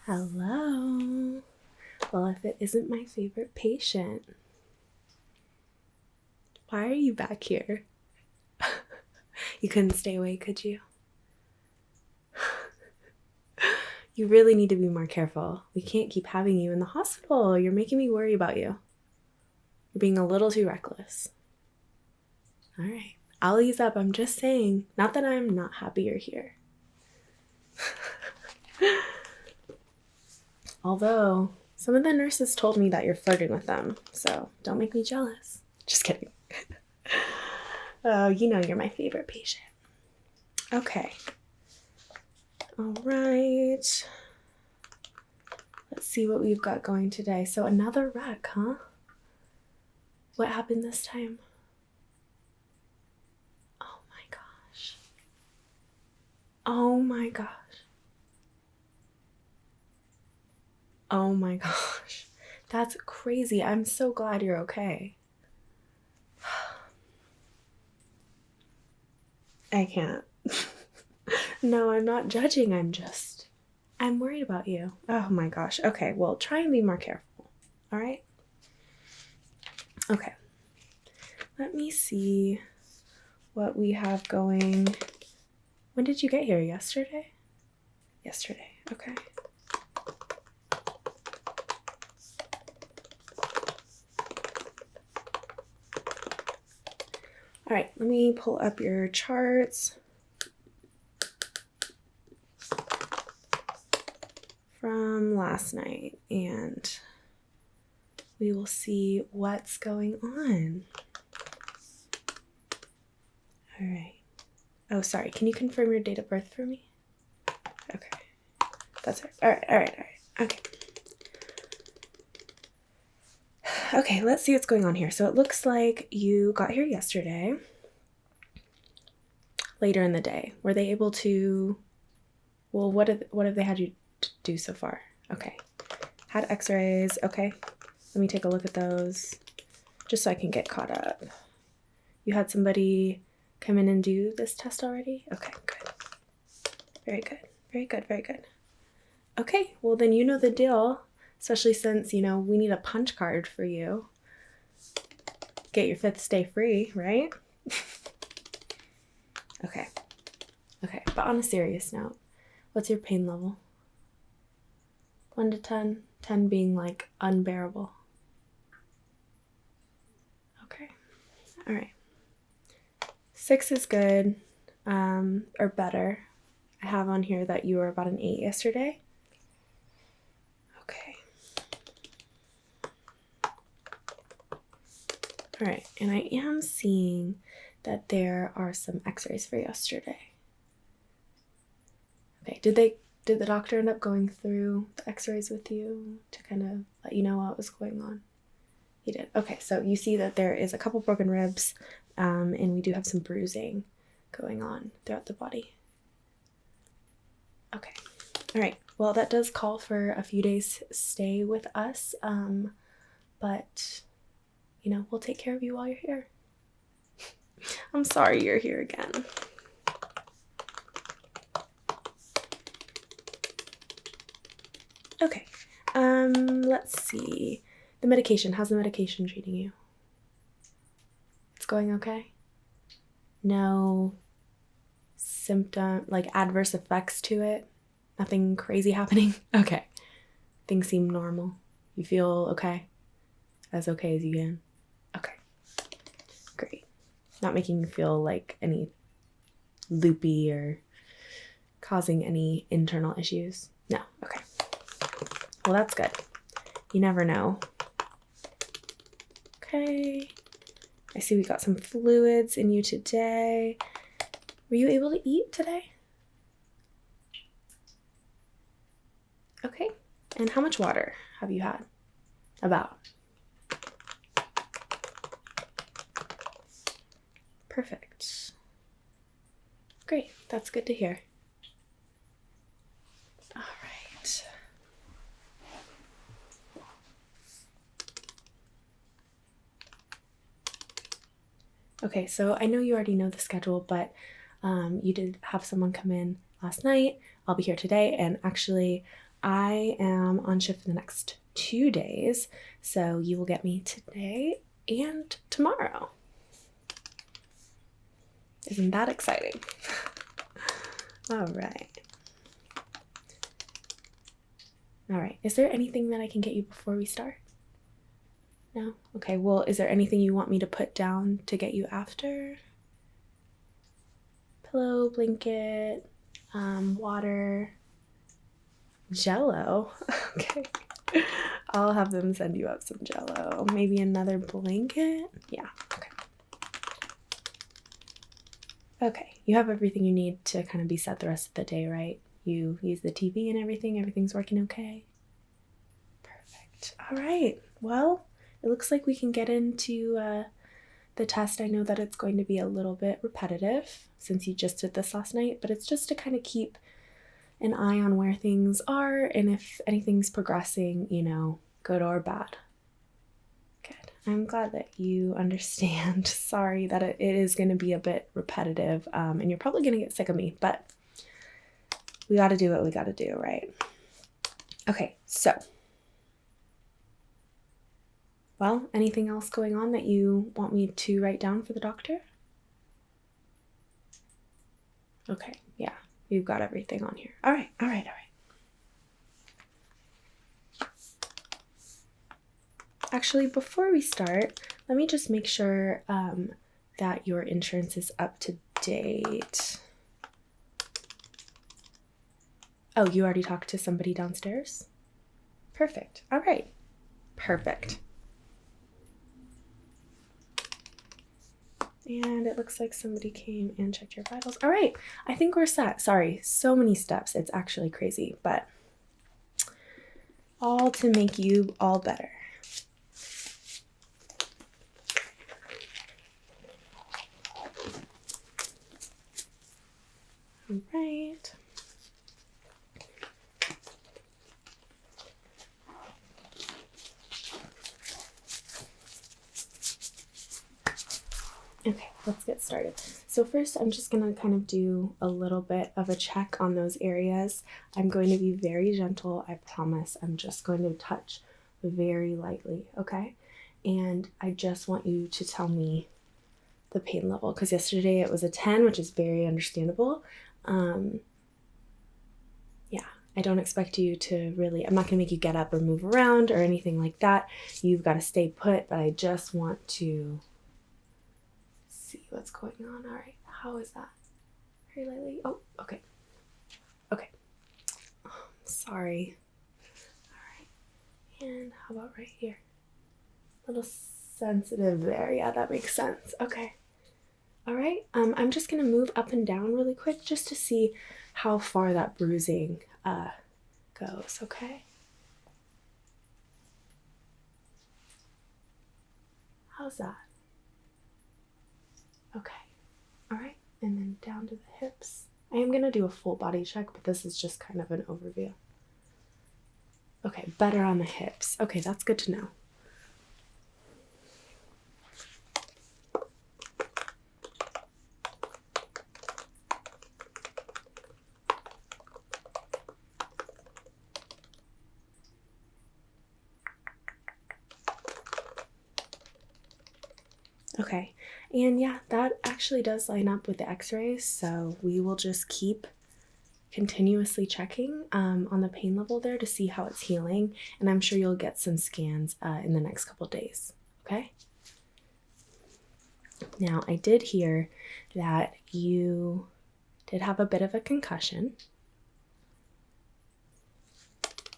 Hello. Well, if it isn't my favorite patient, why are you back here? You couldn't stay away, could you? You really need to be more careful. We can't keep having you in the hospital. You're making me worry about you. You're being a little too reckless. All right, I'll ease up. I'm just saying, not that I'm not happy you're here. Although, some of the nurses told me that you're flirting with them, so don't make me jealous. Just kidding. Oh, you know you're my favorite patient. Okay. All right. Let's see what we've got going today. So another wreck, huh? What happened this time? Oh my gosh. Oh my gosh. Oh my gosh. That's crazy. I'm so glad you're okay. I can't. No, I'm not judging. I'm worried about you. Oh my gosh. Okay, well, try and be more careful. All right? Okay. Let me see what we have going. When did you get here? Yesterday? Yesterday. Okay. All right, let me pull up your charts from last night and we will see what's going on. All right. Oh, sorry. Can you confirm your date of birth for me? Okay. That's right. All right. Okay. Okay, let's see what's going on here. So it looks like you got here yesterday, later in the day. Were they able to, well, what have they had you do so far? Okay. Had x-rays. Okay. Let me take a look at those just so I can get caught up. You had somebody come in and do this test already? Okay, good. Very good. Very good. Very good. Okay, well then you know the deal, especially since, we need a punch card for you. Get your 5th stay free, right? Okay. Okay, but on a serious note, what's your pain level? 1 to 10? 10 being like unbearable. Okay. All right. 6 is good, or better. I have on here that you were about an 8 yesterday. Okay. All right, and I am seeing that there are some x-rays for yesterday. Okay, did the doctor end up going through the x-rays with you to kind of let you know what was going on? He did. Okay, so you see that there is a couple broken ribs, and we do have some bruising going on throughout the body. Okay. All right. Well, that does call for a few days stay with us, but, we'll take care of you while you're here. I'm sorry you're here again. Okay. Let's see. The medication. How's the medication treating you? It's going okay? No symptom, like adverse effects to it? Nothing crazy happening? Okay. Things seem normal. You feel okay? As okay as you can? Okay. Great. Not making you feel like any loopy or causing any internal issues? No. Okay. Well, that's good. You never know. Okay. I see we got some fluids in you today. Were you able to eat today? Okay. And how much water have you had? About. Perfect. Great. That's good to hear. All right. Okay, so I know you already know the schedule, but you did have someone come in last night. I'll be here today, and actually I am on shift for the next 2 days, so you will get me today and tomorrow. Isn't that exciting? All right. All right. Is there anything that I can get you before we start? No? Okay, well, is there anything you want me to put down to get you after? Pillow, blanket, water, Jello. Okay. I'll have them send you up some Jello. Maybe another blanket? Yeah, okay. Okay, you have everything you need to kind of be set the rest of the day, right? You use the TV and everything? Everything's working okay? Perfect. All right, well, it looks like we can get into the test. I know that it's going to be a little bit repetitive since you just did this last night, but it's just to kind of keep an eye on where things are and if anything's progressing, you know, good or bad. Good. I'm glad that you understand. Sorry that it is going to be a bit repetitive, and you're probably going to get sick of me, but we got to do what we got to do, right? Okay, so, well, anything else going on that you want me to write down for the doctor? Okay, yeah, you've got everything on here. All right. Actually, before we start, let me just make sure that your insurance is up to date. Oh, you already talked to somebody downstairs? Perfect. All right. Perfect. And it looks like somebody came and checked your vitals. All right. I think we're set. Sorry, so many steps. It's actually crazy, but all to make you all better. All right. Okay, let's get started. So first, I'm just going to kind of do a little bit of a check on those areas. I'm going to be very gentle, I promise. I'm just going to touch very lightly, okay? And I just want you to tell me the pain level, because yesterday it was a 10, which is very understandable. Yeah, I don't expect you to really, I'm not going to make you get up or move around or anything like that. You've got to stay put, but I just want to see what's going on. All right, how is that? Very lightly. Oh, okay. Okay. Oh, sorry. All right. And how about right here? A little sensitive there. Yeah, that makes sense. Okay. All right. I'm just gonna move up and down really quick just to see how far that bruising goes. Okay. How's that? Okay. All right. And then down to the hips. I am gonna do a full body check, but this is just kind of an overview. Okay, better on the hips. Okay, that's good to know. Okay, and yeah, that actually does line up with the x-rays, so we will just keep continuously checking on the pain level there to see how it's healing, and I'm sure you'll get some scans in the next couple days, okay? Now, I did hear that you did have a bit of a concussion.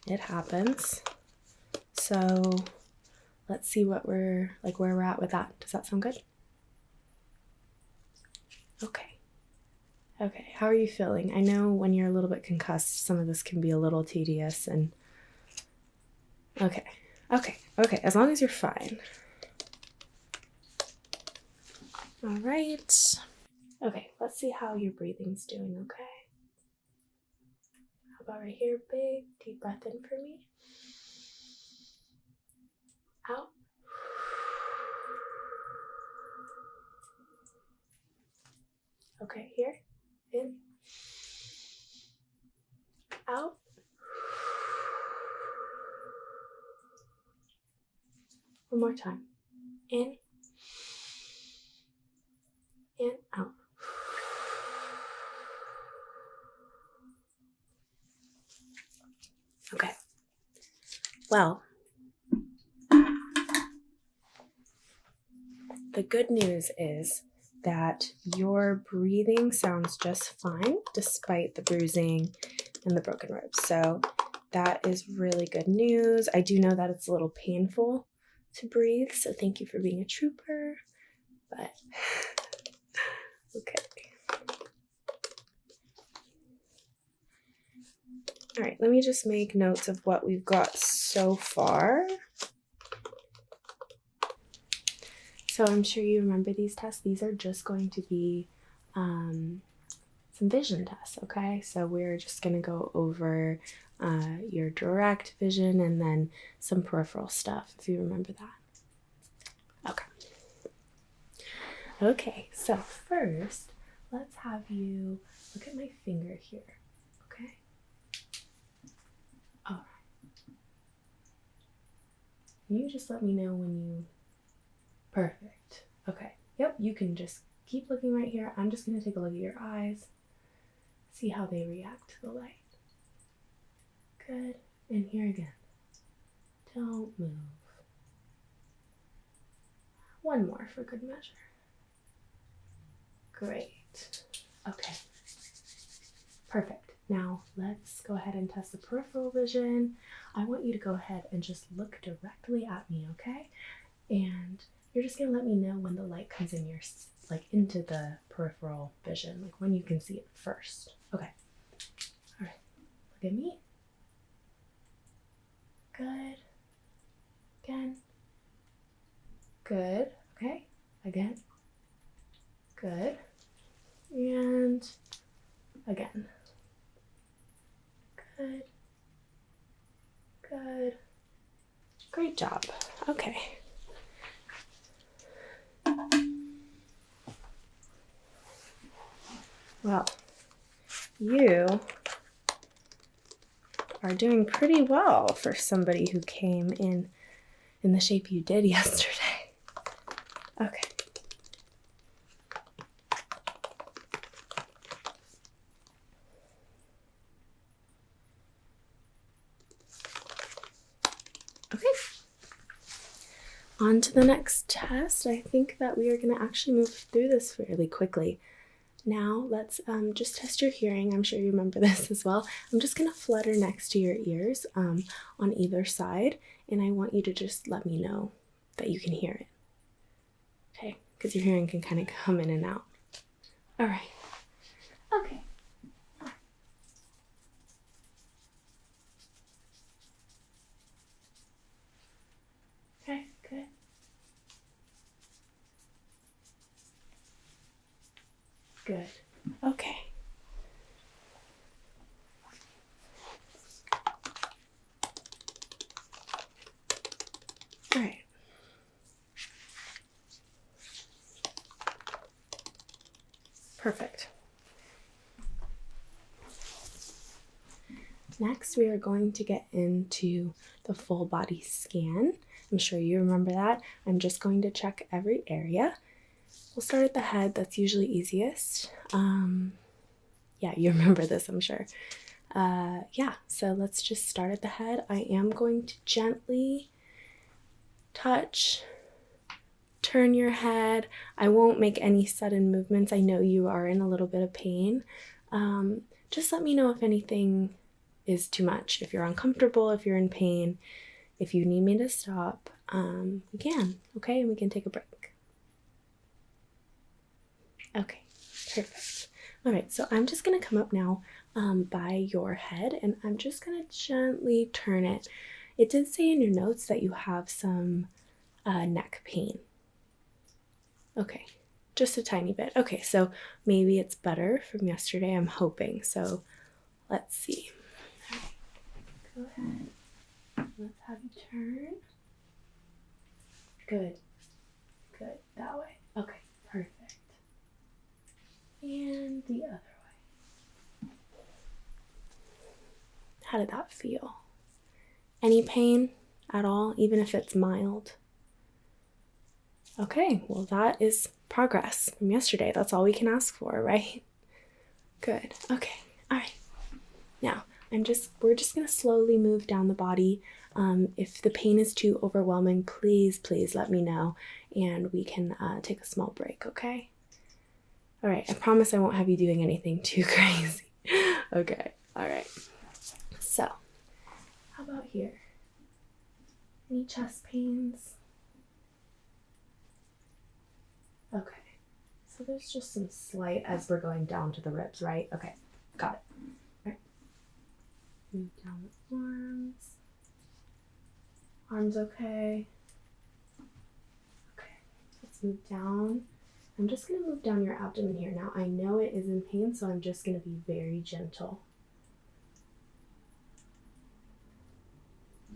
It happens. So let's see what where we're at with that. Does that sound good? Okay. Okay, how are you feeling? I know when you're a little bit concussed, some of this can be a little tedious and okay, as long as you're fine. All right. Okay, let's see how your breathing's doing, okay? How about right here? Big, deep breath in for me. Out. Okay, here. In. Out. One more time. In and out. Okay. Well, the good news is that your breathing sounds just fine despite the bruising and the broken ribs. So that is really good news. I do know that it's a little painful to breathe, so thank you for being a trooper. But okay. All right, let me just make notes of what we've got so far. So I'm sure you remember these tests. These are just going to be some vision tests, okay? So we're just going to go over your direct vision and then some peripheral stuff, if you remember that. Okay. Okay, so first, let's have you look at my finger here, okay? All right. You just let me know when you... Perfect. Okay. Yep, you can just keep looking right here. I'm just going to take a look at your eyes, see how they react to the light. Good. And here again. Don't move. One more for good measure. Great. Okay. Perfect. Now let's go ahead and test the peripheral vision. I want you to go ahead and just look directly at me, okay? And you're just gonna let me know when the light comes in your, like, into the peripheral vision, like when you can see it first. Okay. All right. Look at me. Good. Again. Good. Okay. Again. Good. And again. Good. Good. Great job. Okay. Well, you are doing pretty well for somebody who came in the shape you did yesterday. Okay. Okay. On to the next test. I think that we are going to actually move through this fairly quickly. Now let's just test your hearing. I'm sure you remember this as well. I'm just going to flutter next to your ears on either side, and I want you to just let me know that you can hear it. Okay, because your hearing can kind of come in and out. All right. Okay. Okay, good. Good. Okay. All right. Perfect. Next, we are going to get into the full body scan. I'm sure you remember that. I'm just going to check every area. We'll start at the head. That's usually easiest. Yeah, you remember this, I'm sure. Yeah, so let's just start at the head. I am going to gently touch, turn your head. I won't make any sudden movements. I know you are in a little bit of pain. Just let me know if anything is too much. If you're uncomfortable, if you're in pain, if you need me to stop, we can, okay? And we can take a break. Okay, perfect. All right, so I'm just gonna come up now by your head, and I'm just gonna gently turn it. It did say in your notes that you have some neck pain. Okay, just a tiny bit. Okay, so maybe it's better from yesterday, I'm hoping. So let's see. All right, go ahead. Let's have you turn. Good. Good. That way. Okay, perfect. And the other way. How did that feel? Any pain at all, even if it's mild? Okay, well that is progress from yesterday. That's all we can ask for, right? Good. Okay. All right. Now, we're just gonna slowly move down the body. If the pain is too overwhelming, please let me know, and we can take a small break, okay? All right, I promise I won't have you doing anything too crazy. Okay, all right. So, how about here? Any chest pains? Okay, so there's just some slight as we're going down to the ribs, right? Okay, got it. All right. Move down the arms. Arms okay? Okay, let's move down. I'm just going to move down your abdomen here. Now, I know it is in pain, so I'm just going to be very gentle.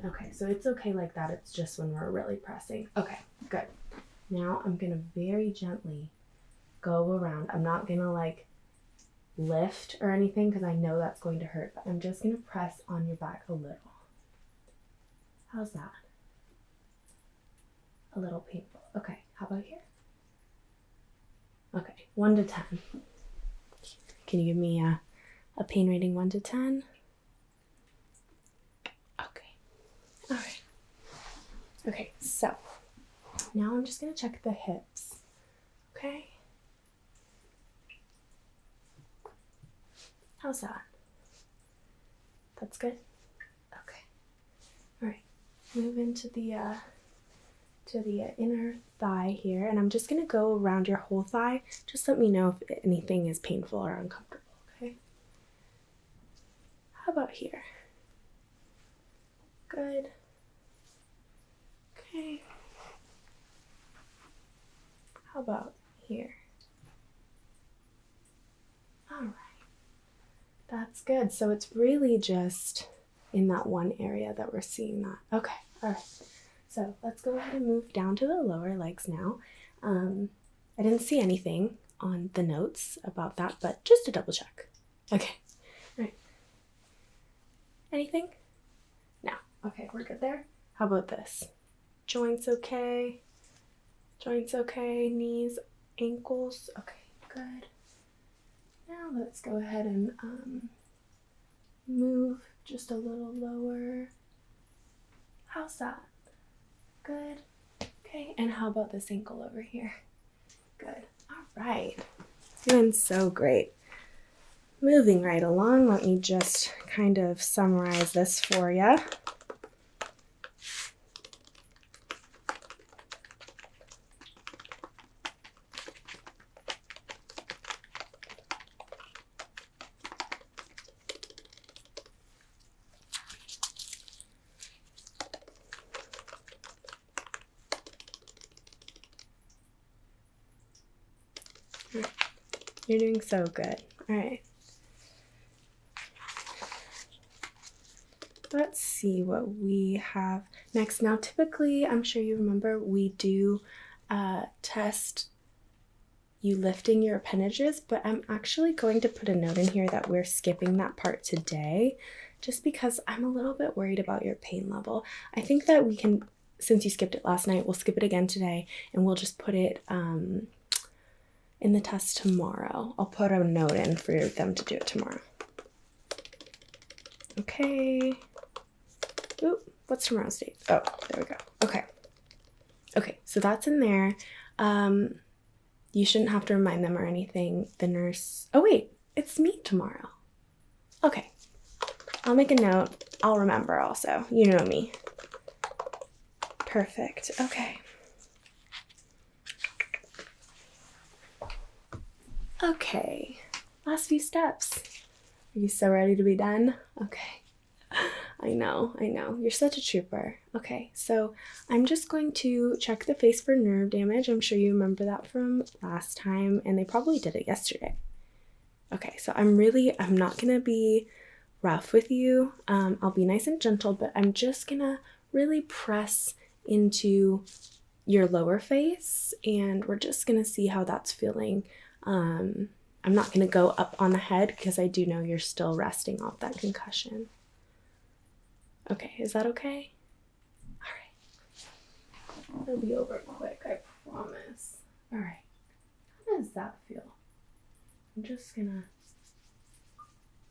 Okay, so it's okay like that. It's just when we're really pressing. Okay, good. Now, I'm going to very gently go around. I'm not going to like lift or anything because I know that's going to hurt, but I'm just going to press on your back a little. How's that? A little painful. Okay, how about here? Okay, 1 to 10. Can you give me a pain rating 1 to 10? Okay, all right. Okay, so now I'm just gonna check the hips, okay? How's that? That's good? Okay, all right. Move into the inner thigh here, and I'm just going to go around your whole thigh. Just let me know if anything is painful or uncomfortable, okay? How about here? Good. Okay. How about here? All right. That's good. So it's really just in that one area that we're seeing that. Okay. All right. So let's go ahead and move down to the lower legs now. I didn't see anything on the notes about that, but just to double check. Okay, all right. Anything? No. Okay, we're good there. How about this? Joints okay? Joints okay? Knees, ankles? Okay, good. Now let's go ahead and move just a little lower. How's that? Good. Okay, and how about this ankle over here? Good. All right. Doing so great. Moving right along, let me just kind of summarize this for you. You're doing so good. All right. Let's see what we have next. Now, typically, I'm sure you remember, we do test you lifting your appendages, but I'm actually going to put a note in here that we're skipping that part today, just because I'm a little bit worried about your pain level. I think that we can, since you skipped it last night, we'll skip it again today, and we'll just put it in the test tomorrow. I'll put a note in for them to do it tomorrow. Okay. Oop, what's tomorrow's date? Oh, there we go. Okay. Okay, so that's in there. You shouldn't have to remind them or anything. The nurse... Oh, wait. It's me tomorrow. Okay. I'll make a note. I'll remember also. You know me. Perfect. Okay. Okay, last few steps. Are you so ready to be done? Okay. I know. You're such a trooper. Okay, so I'm just going to check the face for nerve damage. I'm sure you remember that from last time, and they probably did it yesterday. Okay, so I'm not gonna be rough with you. I'll be nice and gentle, but I'm just gonna really press into your lower face, and we're just gonna see how that's feeling. I'm not going to go up on the head because I do know you're still resting off that concussion. Okay, is that okay? All right. It'll be over quick, I promise. All right. How does that feel? I'm just gonna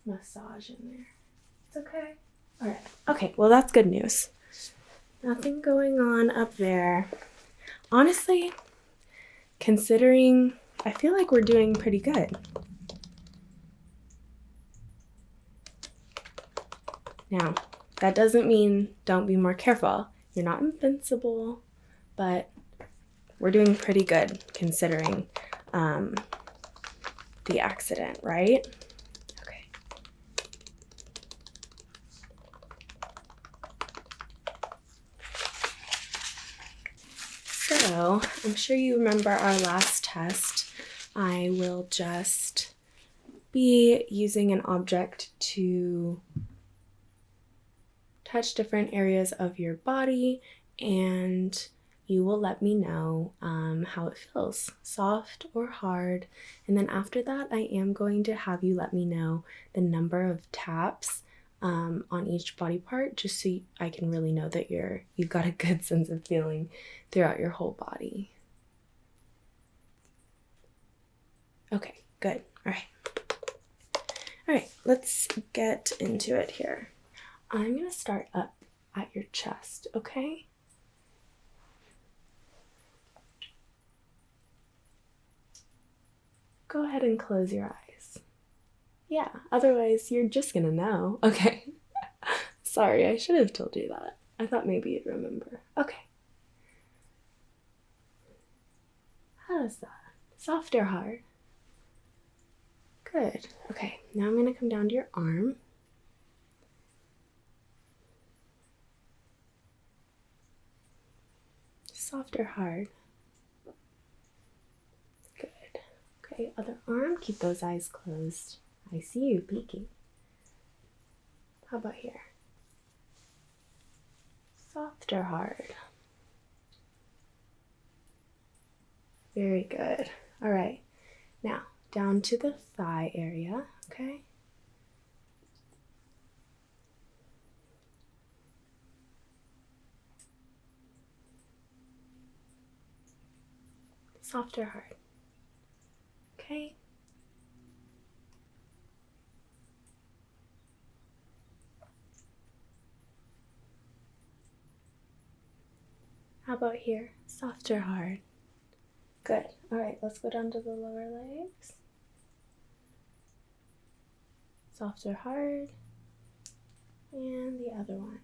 massage in there. It's okay. All right. Okay, well, that's good news. Nothing going on up there. Honestly, considering, I feel like we're doing pretty good. Now, that doesn't mean don't be more careful. You're not invincible, but we're doing pretty good considering the accident, right? Okay. So, I'm sure you remember our last test. I will just be using an object to touch different areas of your body, and you will let me know how it feels, soft or hard. And then after that, I am going to have you let me know the number of taps on each body part, just so I can really know that you've got a good sense of feeling throughout your whole body. Okay, good. All right, let's get into it here. I'm gonna start up at your chest, okay? Go ahead and close your eyes. Yeah, otherwise you're just gonna know. Okay. Sorry, I should have told you that. I thought maybe you'd remember. Okay. How is that? Soft or hard? Good. Okay, now I'm gonna come down to your arm. Soft or hard? Good. Okay, other arm. Keep those eyes closed. I see you peeking. How about here? Soft or hard? Very good. All right. Now, down to the thigh area, okay? Soft or hard? Okay. How about here? Soft or hard? Good. All right, let's go down to the lower legs. Soft or hard? And the other one.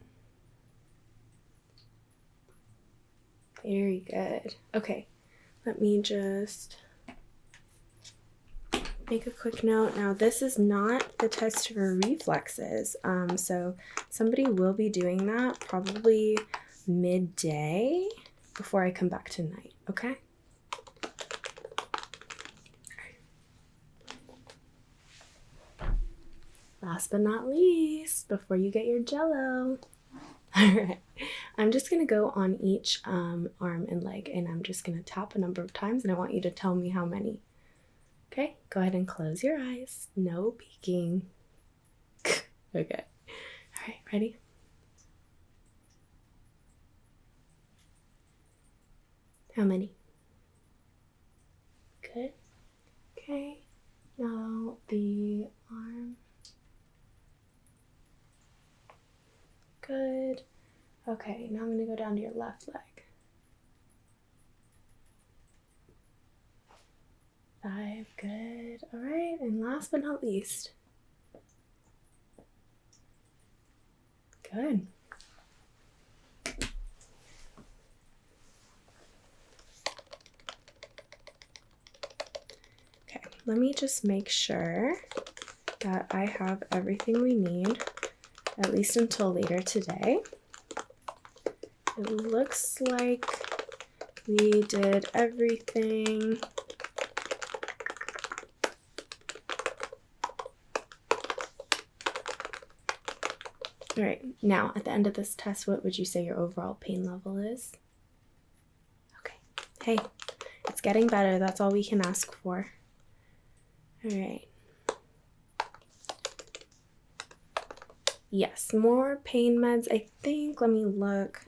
Very good. Okay, let me just make a quick note. Now, this is not the test for reflexes, so somebody will be doing that probably midday before I come back tonight, okay? Last but not least, before you get your jello. All right, I'm just gonna go on each arm and leg, and I'm just gonna tap a number of times, and I want you to tell me how many. Okay, go ahead and close your eyes. No peeking. Okay. All right, ready? How many? Good. Okay. Now the arm. Good. Okay, now I'm going to go down to your left leg. 5. Good. All right, and last but not least. Good. Okay, let me just make sure that I have everything we need, at least until later today. It looks like we did everything. All right, now at the end of this test, what would you say your overall pain level is? Okay, hey, it's getting better. That's all we can ask for. All right. Yes, more pain meds, I think. Let me look.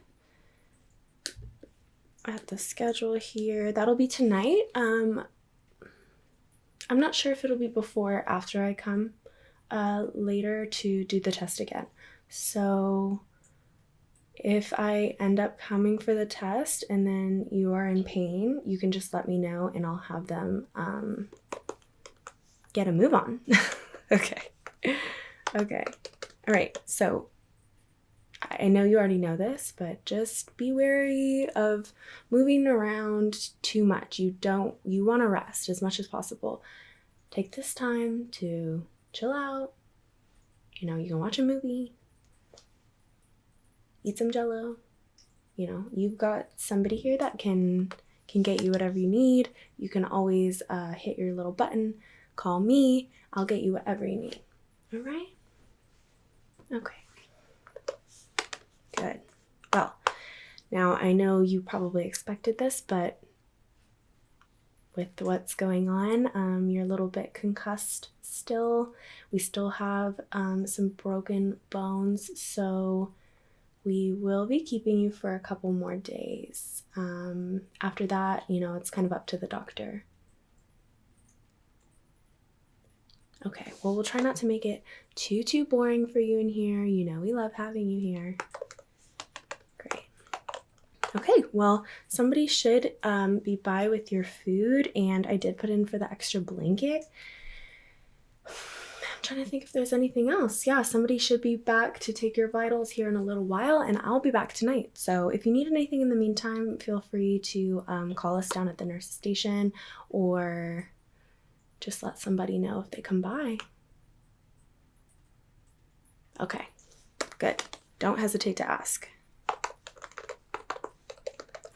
at the schedule here. That'll be tonight. I'm not sure if it'll be before or after I come later to do the test again. So if I end up coming for the test and then you are in pain, you can just let me know and I'll have them get a move on. Okay. Okay. All right. So I know you already know this, but just be wary of moving around too much. You want to rest as much as possible. Take this time to chill out. You know, you can watch a movie, eat some Jell-O. You know, you've got somebody here that can get you whatever you need. You can always hit your little button, call me. I'll get you whatever you need. All right? Okay. Good. Well, now I know you probably expected this, but with what's going on, you're a little bit concussed still. We still have some broken bones, so we will be keeping you for a couple more days. After that, you know, it's kind of up to the doctor. Okay, well, we'll try not to make it too boring for you in here. You know, we love having you here. Great. Okay, well, somebody should be by with your food, and I did put in for the extra blanket. I'm trying to think if there's anything else. Yeah, somebody should be back to take your vitals here in a little while, and I'll be back tonight. So if you need anything in the meantime, feel free to call us down at the nurse's station or just let somebody know if they come by. Okay, good. Don't hesitate to ask.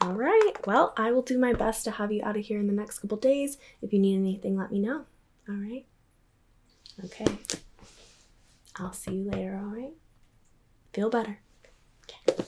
All right, well, I will do my best to have you out of here in the next couple days. If you need anything, let me know. All right? Okay. I'll see you later, all right? Feel better. Okay.